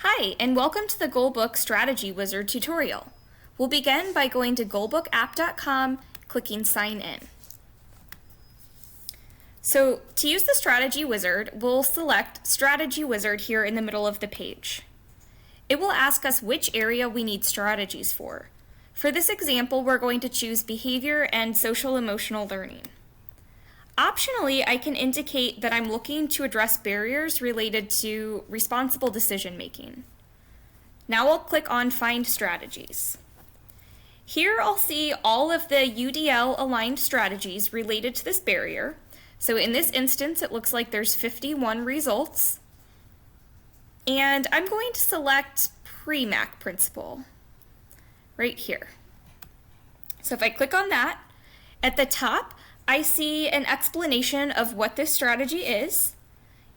Hi, and welcome to the GoalBook Strategy Wizard tutorial. We'll begin by going to goalbookapp.com, clicking Sign In. So to use the Strategy Wizard, we'll select Strategy Wizard here in the middle of the page. It will ask us which area we need strategies for. For this example, we're going to choose Behavior and Social Emotional Learning. Optionally, I can indicate that I'm looking to address barriers related to responsible decision making. Now I'll click on Find Strategies. Here I'll see all of the UDL aligned strategies related to this barrier. So in this instance, it looks like there's 51 results. And I'm going to select Pre-MAC principle right here. So if I click on that, at the top, I see an explanation of what this strategy is,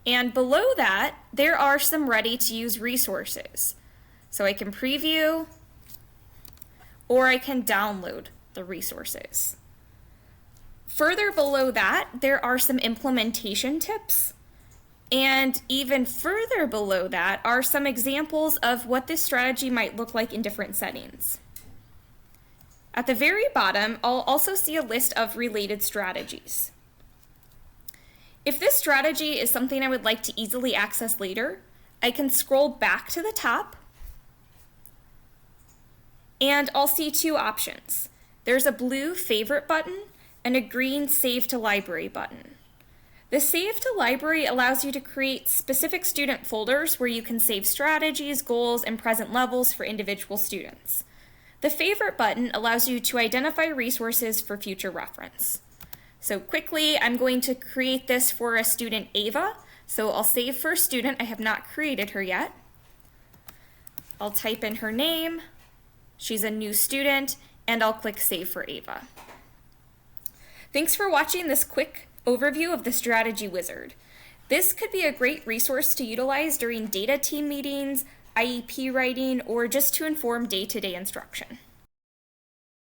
and below that, there are some ready-to-use resources. So I can preview, or I can download the resources. Further below that, there are some implementation tips, and even further below that are some examples of what this strategy might look like in different settings. At the very bottom, I'll also see a list of related strategies. If this strategy is something I would like to easily access later, I can scroll back to the top, and I'll see two options. There's a blue Favorite button and a green Save to Library button. The Save to Library allows you to create specific student folders where you can save strategies, goals, and present levels for individual students. The Favorite button allows you to identify resources for future reference. So quickly, I'm going to create this for a student, Ava. So I'll save for a student. I have not created her yet. I'll type in her name. She's a new student, and I'll click Save for Ava. Thanks for watching this quick overview of the Strategy Wizard. This could be a great resource to utilize during data team meetings, IEP writing, or just to inform day-to-day instruction.